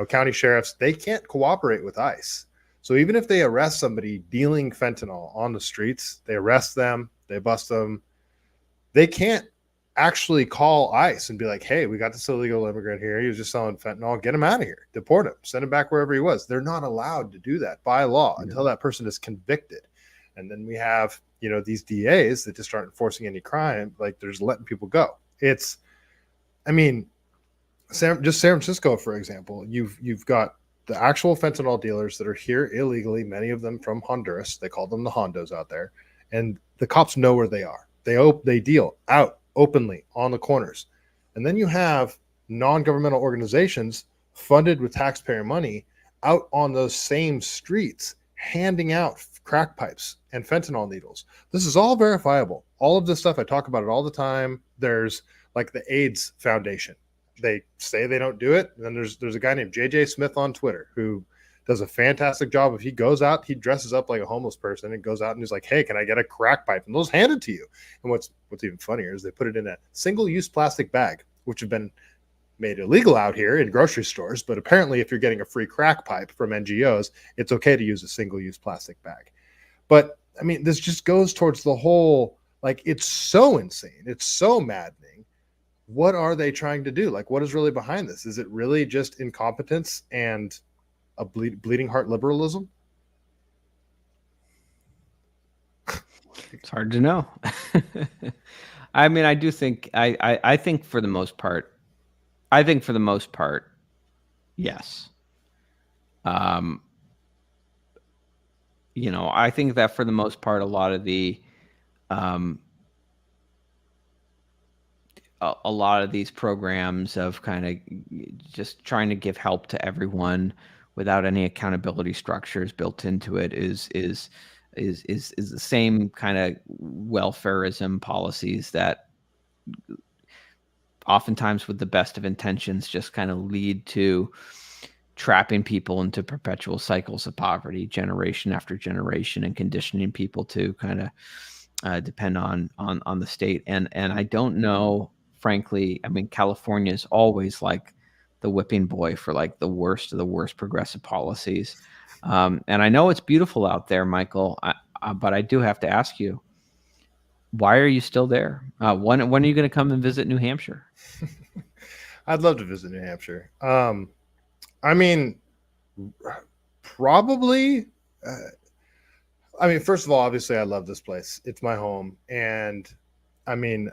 Speaker 1: county sheriffs, they can't cooperate with ICE. So even if they arrest somebody dealing fentanyl on the streets, they arrest them, they bust them, they can't actually call ICE and be like, hey, we got this illegal immigrant here. He was just selling fentanyl. Get him out of here. Deport him. Send him back wherever he was. They're not allowed to do that by law until that person is convicted. And then we have, these DAs that just aren't enforcing any crime. Like, they're just letting people go. I mean, just San Francisco, for example, you've got the actual fentanyl dealers that are here illegally, many of them from Honduras. They call them the Hondos out there. And the cops know where they are. They deal out openly on the corners. And then you have non-governmental organizations funded with taxpayer money out on those same streets handing out crack pipes and fentanyl needles. This is all verifiable. All of this stuff, I talk about it all the time. There's like the AIDS Foundation. They say they don't do it. And then there's a guy named JJ Smith on Twitter who does a fantastic job. If he goes out, he dresses up like a homeless person and goes out and he's like, hey, can I get a crack pipe? And they'll just hand it to you. And what's even funnier is they put it in a single-use plastic bag, which have been made illegal out here in grocery stores. But apparently if you're getting a free crack pipe from NGOs, it's okay to use a single-use plastic bag. But I mean, this just goes towards the whole, like, it's so insane. It's so maddening. What are they trying to do? Like, what is really behind this? Is it really just incompetence and a bleeding heart liberalism?
Speaker 2: It's hard to know. I mean, I do think, I think for the most part, yes. You know, I think that for the most part, a lot of these programs of kind of just trying to give help to everyone without any accountability structures built into it is the same kind of welfareism policies that oftentimes with the best of intentions just kind of lead to trapping people into perpetual cycles of poverty generation after generation and conditioning people to kind of depend on the state. And I don't know, frankly, I mean, California is always like the whipping boy for like the worst of the worst progressive policies. And I know it's beautiful out there, Michael, but I do have to ask you, why are you still there? When are you going to come and visit New Hampshire?
Speaker 1: I'd love to visit New Hampshire. I mean, probably. I mean, first of all, obviously, I love this place. It's my home, and I mean,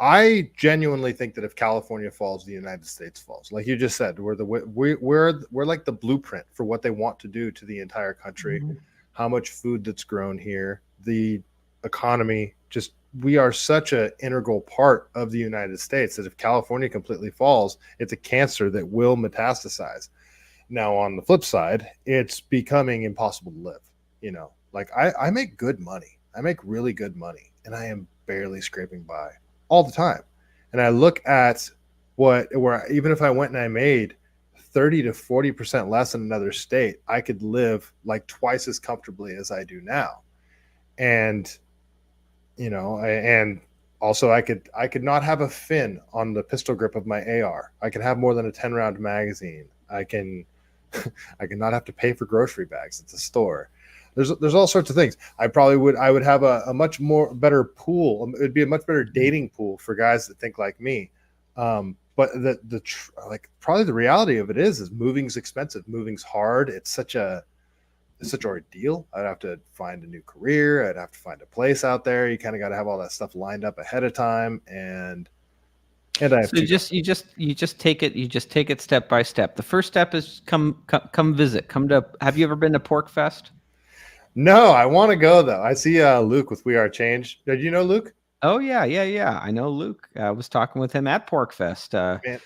Speaker 1: I genuinely think that if California falls, the United States falls. Like you just said, we're like the blueprint for what they want to do to the entire country. Mm-hmm. How much food that's grown here, the economy, just we are such an integral part of the United States that if California completely falls, it's a cancer that will metastasize. Now, on the flip side, it's becoming impossible to live. You know, like I make good money. I make really good money, and I am barely scraping by all the time. And I look at where even if I went and I made 30 to 40% less in another state, I could live like twice as comfortably as I do now. And, you know, and also I could not have a fin on the pistol grip of my AR. I can have more than a 10-round magazine. I can not have to pay for grocery bags at the store. There's all sorts of things. I would have a much more better pool. It'd be a much better dating pool for guys that think like me. But probably the reality of it is moving's expensive. Moving's hard. It's such an ordeal. I'd have to find a new career. I'd have to find a place out there. You kind of got to have all that stuff lined up ahead of time. And I have
Speaker 2: you just take it step by step. The first step is come visit. Have you ever been to Pork Fest?
Speaker 1: No, I want to go though. I see Luke with We Are Change. Did you know Luke?
Speaker 2: Oh yeah. I know Luke. I was talking with him at Pork Fest. I've
Speaker 1: been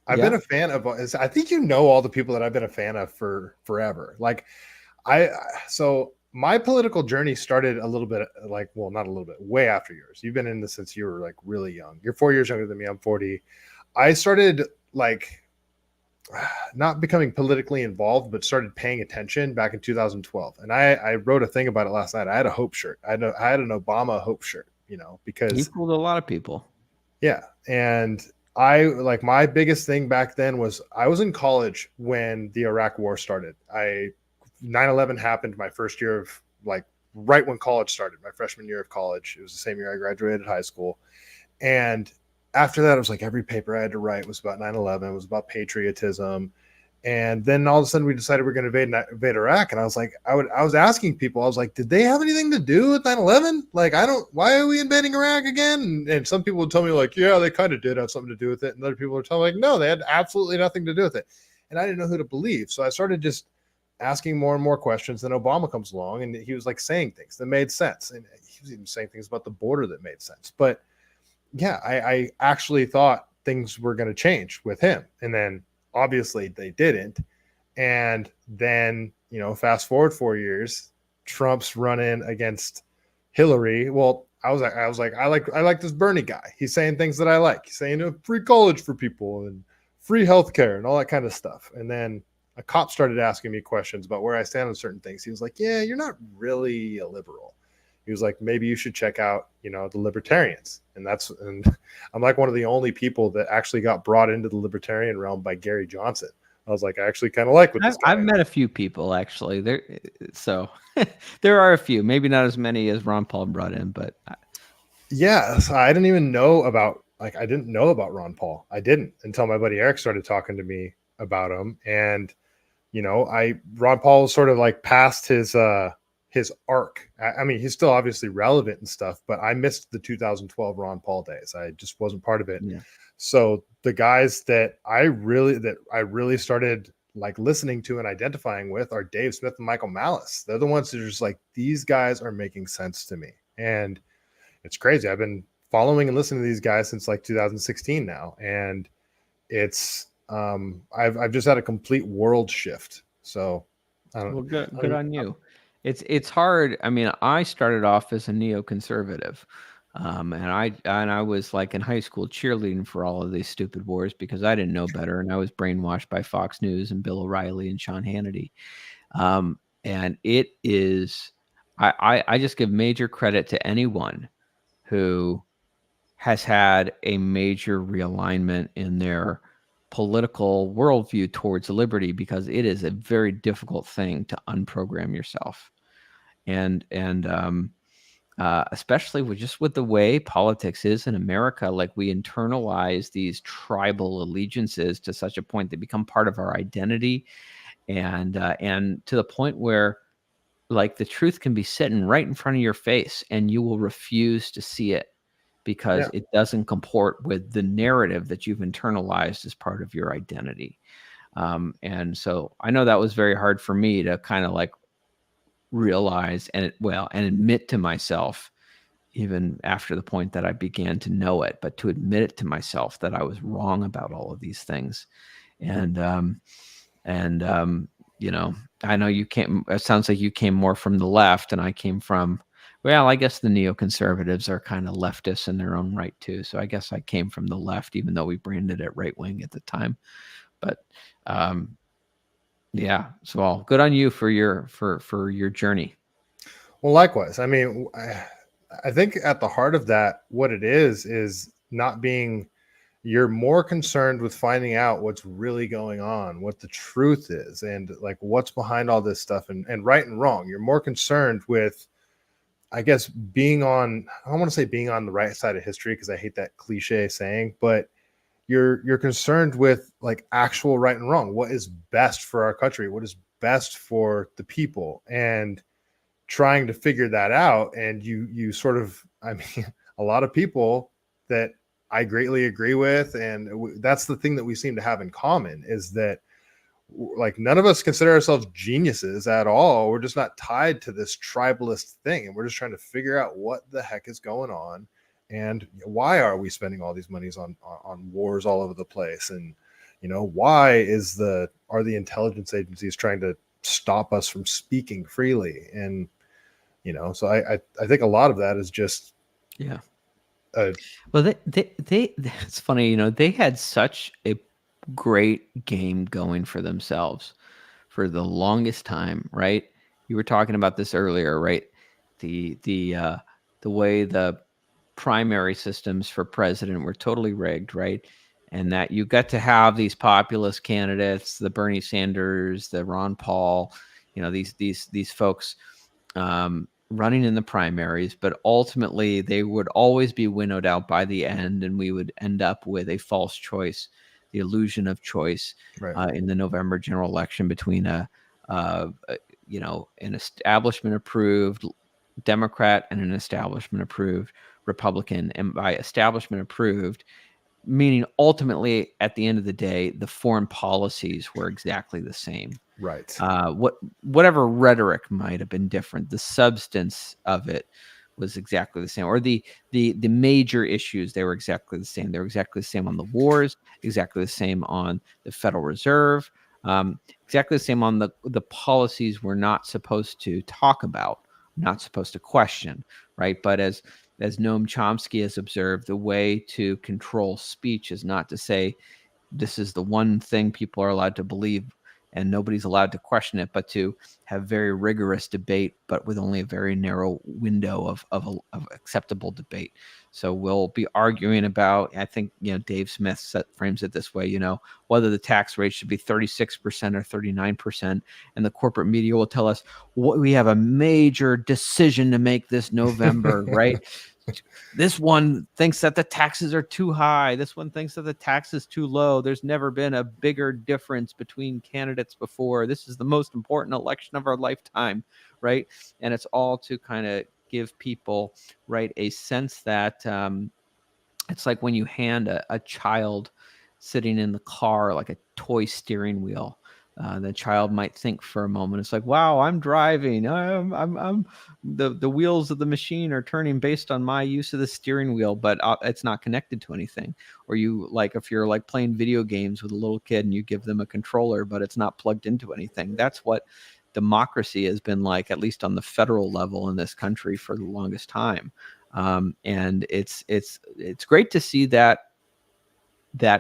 Speaker 1: a fan of. I think you know all the people that I've been a fan of for forever. Like, so my political journey started a little bit not a little bit, way after yours. You've been in this since you were like really young. You're 4 years younger than me. I'm 40. I started like not becoming politically involved, but started paying attention back in 2012. And I wrote a thing about it last night. I had a Hope shirt. I had an Obama Hope shirt, you know, because
Speaker 2: you fooled a lot of people.
Speaker 1: Yeah. And my biggest thing back then was I was in college when the Iraq war started. 9/11 happened my first year of right when college started, my freshman year of college. It was the same year I graduated high school. And after that, it was like every paper I had to write was about 9/11. It was about patriotism. And then all of a sudden we decided we're going to invade Iraq. And I was like, I was asking people, I was like, did they have anything to do with 9/11? Like, why are we invading Iraq again? And some people would tell me like, yeah, they kind of did have something to do with it. And other people would tell me like, no, they had absolutely nothing to do with it. And I didn't know who to believe. So I started just asking more and more questions. Then Obama comes along and he was like saying things that made sense. And he was even saying things about the border that made sense. But yeah, I actually thought things were going to change with him. And then obviously they didn't. And then, fast forward 4 years, Trump's running against Hillary. Well, I was like, I like this Bernie guy. He's saying things that I like. He's saying free college for people and free healthcare and all that kind of stuff. And then a cop started asking me questions about where I stand on certain things. He was like, yeah, you're not really a liberal. He was like, maybe you should check out, the Libertarians. And I'm like one of the only people that actually got brought into the Libertarian realm by Gary Johnson. I was like, I actually kind of like what this guy
Speaker 2: I've met a few people actually there. So there are a few, maybe not as many as Ron Paul brought in, but
Speaker 1: yeah, so I didn't even know about, I didn't know about Ron Paul. I didn't until my buddy Eric started talking to me about him. And, Ron Paul was sort of like past his arc. I mean, he's still obviously relevant and stuff, but I missed the 2012 Ron Paul days. I just wasn't part of it.
Speaker 2: Yeah.
Speaker 1: So the guys that I really started like listening to and identifying with are Dave Smith and Michael Malice. They're the ones that are just like, these guys are making sense to me. And it's crazy. I've been following and listening to these guys since like 2016 now. And it's, I've just had a complete world shift. So I don't know.
Speaker 2: Well, good on you. It's hard. I mean, I started off as a neoconservative. And I was like in high school cheerleading for all of these stupid wars because I didn't know better. And I was brainwashed by Fox News and Bill O'Reilly and Sean Hannity. And it is, I just give major credit to anyone who has had a major realignment in their political worldview towards liberty, because it is a very difficult thing to unprogram yourself. And especially with the way politics is in America, like we internalize these tribal allegiances to such a point they become part of our identity, and to the point where like the truth can be sitting right in front of your face and you will refuse to see it because it doesn't comport with the narrative that you've internalized as part of your identity. And so I know that was very hard for me to kind of like realize and admit to myself, even after the point that I began to know it, but to admit it to myself that I was wrong about all of these things. And I know it sounds like you came more from the left and I came from, well, I guess the neoconservatives are kind of leftists in their own right too. So I guess I came from the left, even though we branded it right wing at the time. But yeah, so all good on you for your journey.
Speaker 1: Well, likewise. I mean, I think at the heart of that, what it is not being, you're more concerned with finding out what's really going on, what the truth is, and like what's behind all this stuff and right and wrong. You're more concerned with, I guess, being on, I don't want to say being on the right side of history because I hate that cliche saying, but you're concerned with like actual right and wrong. What is best for our country? What is best for the people? And trying to figure that out. And you sort of, I mean, a lot of people that I greatly agree with. And that's the thing that we seem to have in common is that like none of us consider ourselves geniuses at all. We're just not tied to this tribalist thing. And we're just trying to figure out what the heck is going on. And why are we spending all these monies on wars all over the place? And, why are the intelligence agencies trying to stop us from speaking freely? And, so I think a lot of that is just,
Speaker 2: well, they it's funny, they had such a great game going for themselves for the longest time, right? You were talking about this earlier, right? The way the primary systems for president were totally rigged, right? And that you got to have these populist candidates, the Bernie Sanders, the Ron Paul, these folks running in the primaries, but ultimately they would always be winnowed out by the end, and we would end up with a false choice, the illusion of choice,
Speaker 1: right.
Speaker 2: In the November general election between an establishment approved Democrat and an establishment approved Republican. And by establishment approved, meaning ultimately at the end of the day, the foreign policies were exactly the same.
Speaker 1: Right.
Speaker 2: Whatever rhetoric might have been different, the substance of it was exactly the same, or the major issues, they were exactly the same. They were exactly the same on the wars, exactly the same on the Federal Reserve, exactly the same on the policies we're not supposed to talk about, not supposed to question, right? But as Noam Chomsky has observed, the way to control speech is not to say this is the one thing people are allowed to believe and nobody's allowed to question it, but to have very rigorous debate, but with only a very narrow window of acceptable debate. So we'll be arguing about, I think, Dave Smith frames it this way, whether the tax rate should be 36% or 39%. And the corporate media will tell us, we have a major decision to make this November, right? This one thinks that the taxes are too high. This one thinks that the tax is too low. There's never been a bigger difference between candidates before. This is the most important election of our lifetime, right? And it's all to kind of give people, right, a sense that it's like when you hand a child sitting in the car like a toy steering wheel. The child might think for a moment. It's like, wow, I'm driving. I'm the wheels of the machine are turning based on my use of the steering wheel, but it's not connected to anything. Or if you're like playing video games with a little kid and you give them a controller, but it's not plugged into anything. That's what democracy has been like, at least on the federal level in this country for the longest time. And it's great to see that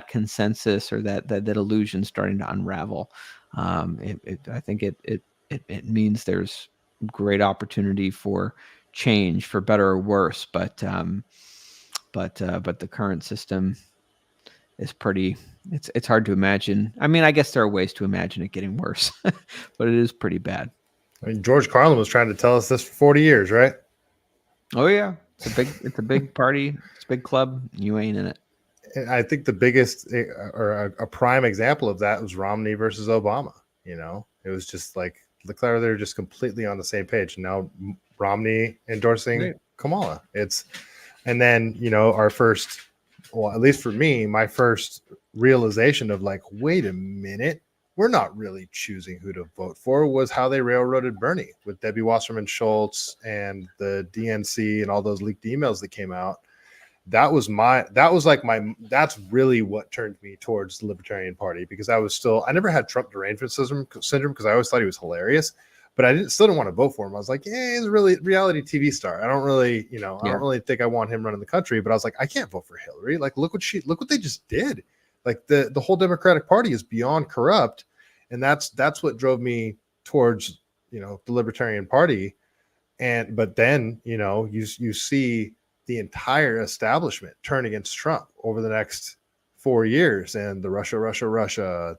Speaker 2: consensus or that illusion starting to unravel. I think it means there's great opportunity for change, for better or worse. But the current system is pretty. It's hard to imagine. I mean, I guess there are ways to imagine it getting worse, but it is pretty bad.
Speaker 1: I mean, George Carlin was trying to tell us this for 40 years, right?
Speaker 2: Oh yeah, it's a big party. It's a big club. You ain't in it.
Speaker 1: And I think the biggest or a prime example of that was Romney versus Obama. It was just like they're just completely on the same page. Now Romney endorsing Kamala. And then our first, well, at least for me, my first realization of like, wait a minute, we're not really choosing who to vote for, was how they railroaded Bernie with Debbie Wasserman Schultz and the DNC and all those leaked emails that came out. That's really what turned me towards the Libertarian Party, because I never had Trump derangement syndrome because I always thought he was hilarious, but I still didn't want to vote for him. I was like, yeah, he's a really reality TV star. I don't really, I don't really think I want him running the country, but I was like, I can't vote for Hillary. Like, look what they just did. Like the whole Democratic Party is beyond corrupt. And that's what drove me towards, the Libertarian Party. But then, you see the entire establishment turn against Trump over the next 4 years, and the Russia,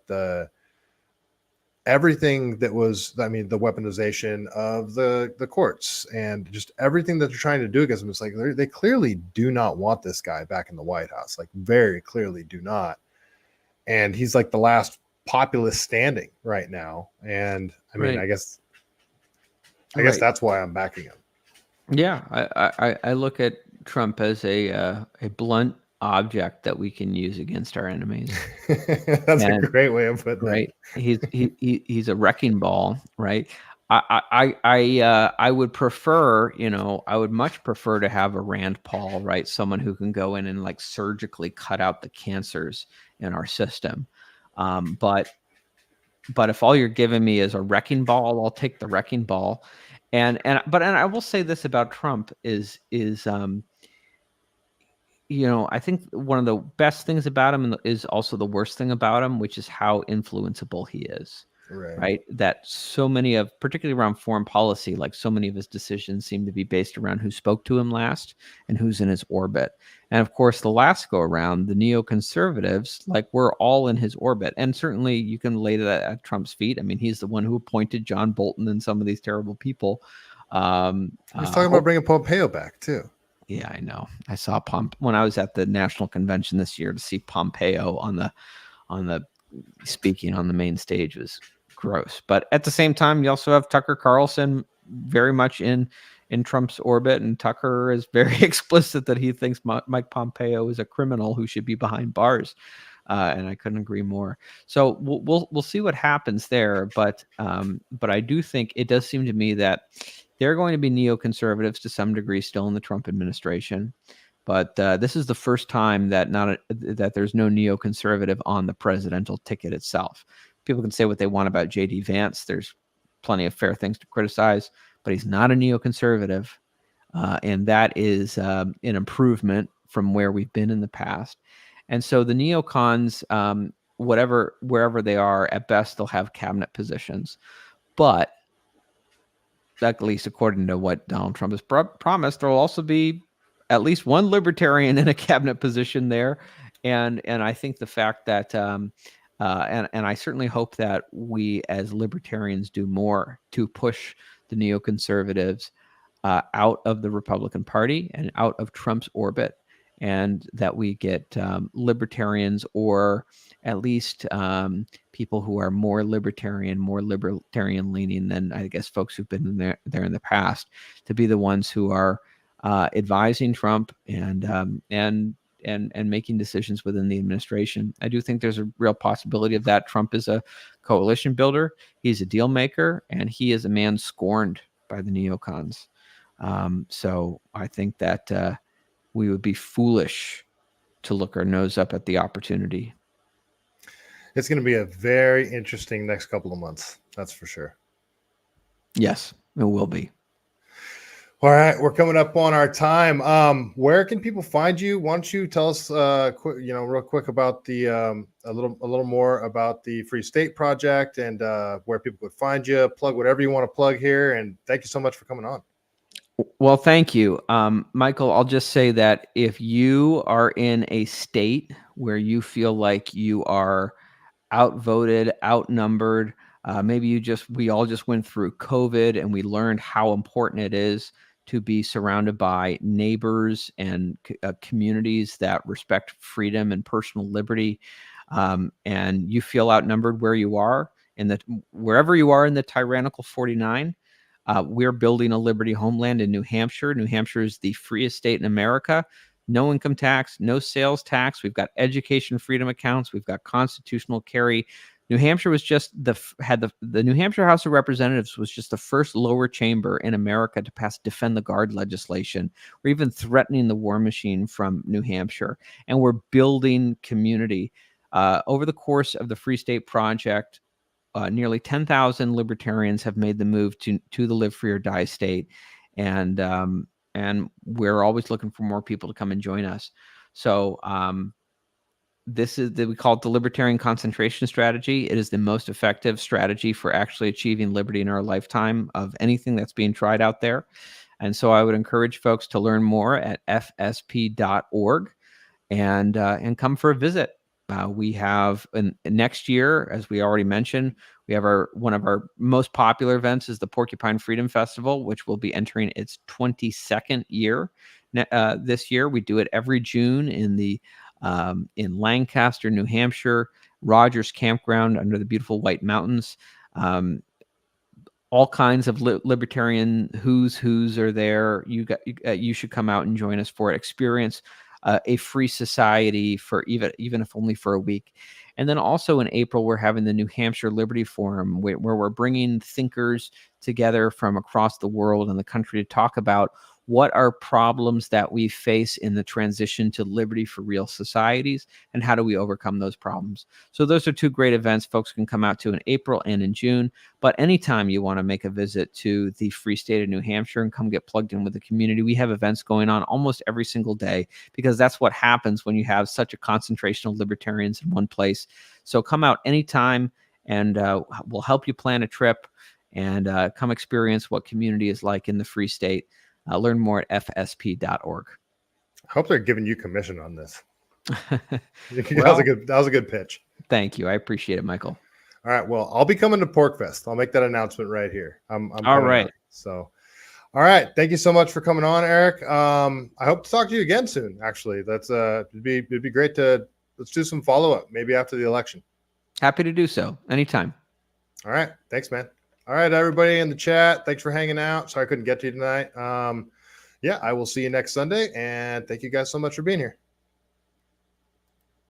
Speaker 1: everything that was, the weaponization of the courts and just everything that they're trying to do against him. It's like, they clearly do not want this guy back in the White House, like very clearly do not. And he's like the last populist standing right now. And I guess that's why I'm backing him.
Speaker 2: Yeah. I look at Trump as a blunt object that we can use against our enemies.
Speaker 1: That's a great way of putting
Speaker 2: it. Right. He's a wrecking ball, right? I would prefer, I would much prefer to have a Rand Paul, right? Someone who can go in and like surgically cut out the cancers in our system. But if all you're giving me is a wrecking ball, I'll take the wrecking ball. And I will say this about Trump is I think one of the best things about him is also the worst thing about him, which is how influenceable he is. Right. That so many of, particularly around foreign policy, like so many of his decisions seem to be based around who spoke to him last and who's in his orbit. And of course, the last go around, the neoconservatives, like we're all in his orbit. And certainly you can lay that at Trump's feet. I mean, he's the one who appointed John Bolton and some of these terrible people.
Speaker 1: He was talking about bringing Pompeo back too.
Speaker 2: Yeah, I know. I saw when I was at the national convention this year to see Pompeo on the speaking on the main stage was gross. But at the same time, you also have Tucker Carlson very much in Trump's orbit, and Tucker is very explicit that he thinks Mike Pompeo is a criminal who should be behind bars. And I couldn't agree more. So we'll see what happens there. But I do think it does seem to me that there are going to be neoconservatives to some degree still in the Trump administration. But this is the first time that that there's no neoconservative on the presidential ticket itself. People can say what they want about J.D. Vance. There's plenty of fair things to criticize, but he's not a neoconservative. And that is an improvement from where we've been in the past. And so the neocons, wherever they are, at best, they'll have cabinet positions. But at least according to what Donald Trump has promised, there will also be at least one libertarian in a cabinet position there. And I think the fact that, and I certainly hope that we as libertarians do more to push the neoconservatives out of the Republican Party and out of Trump's orbit, and that we get libertarians, or at least people who are more libertarian leaning than, I guess, folks who've been there in the past, to be the ones who are advising Trump and making decisions within the administration. I do think there's a real possibility of that. Trump is a coalition builder. He's a deal maker, and he is a man scorned by the neocons. So I think that we would be foolish to look our nose up at the opportunity.
Speaker 1: It's going to be a very interesting next couple of months. That's for sure.
Speaker 2: Yes, it will be.
Speaker 1: All right, we're coming up on our time. Where can people find you? Why don't you tell us, real quick about the a little more about the Free State Project and where people could find you. Plug whatever you want to plug here, and thank you so much for coming on.
Speaker 2: Well, thank you, Michael. I'll just say that if you are in a state where you feel like you are outvoted, outnumbered, maybe we all just went through COVID and we learned how important it is to be surrounded by neighbors and communities that respect freedom and personal liberty, and you feel outnumbered where you are, wherever you are in the tyrannical 49. We're building a liberty homeland in New Hampshire. New Hampshire is the freest state in America. No income tax, no sales tax. We've got education freedom accounts. We've got constitutional carry. New Hampshire was just the New Hampshire House of Representatives was just the first lower chamber in America to pass Defend the Guard legislation. We're even threatening the war machine from New Hampshire, and we're building community. Over the course of the Free State Project, nearly 10,000 libertarians have made the move to the Live Free or Die state, and we're always looking for more people to come and join us. So we call it the Libertarian Concentration Strategy. It is the most effective strategy for actually achieving liberty in our lifetime of anything that's being tried out there. And so I would encourage folks to learn more at fsp.org and come for a visit. We have next year, as we already mentioned, we have one of our most popular events is the Porcupine Freedom Festival, which will be entering its 22nd year this year. We do it every June in Lancaster, New Hampshire, Rogers Campground under the beautiful White Mountains. All kinds of libertarian who's are there. You should come out and join us for it. Experience a free society for even if only for a week. And then also in April, we're having the New Hampshire Liberty Forum, where we're bringing thinkers together from across the world and the country to talk about what are problems that we face in the transition to liberty for real societies, and how do we overcome those problems. So those are two great events folks can come out to in April and in June. But anytime you want to make a visit to the free state of New Hampshire and come get plugged in with the community, we have events going on almost every single day, because that's what happens when you have such a concentration of libertarians in one place. So come out anytime, and we'll help you plan a trip and come experience what community is like in the free state. Learn more at fsp.org.
Speaker 1: I hope they're giving you commission on this.
Speaker 2: Well,
Speaker 1: that was a good pitch.
Speaker 2: Thank you. I appreciate it, Michael.
Speaker 1: All right. Well, I'll be coming to PorcFest. I'll make that announcement right here. I'm
Speaker 2: all right.
Speaker 1: Out. So, all right. Thank you so much for coming on, Eric. I hope to talk to you again soon. Actually, it'd be great let's do some follow up maybe after the election.
Speaker 2: Happy to do so anytime.
Speaker 1: All right. Thanks, man. All right, everybody in the chat, thanks for hanging out. Sorry I couldn't get to you tonight. I will see you next Sunday, and thank you guys so much for being here.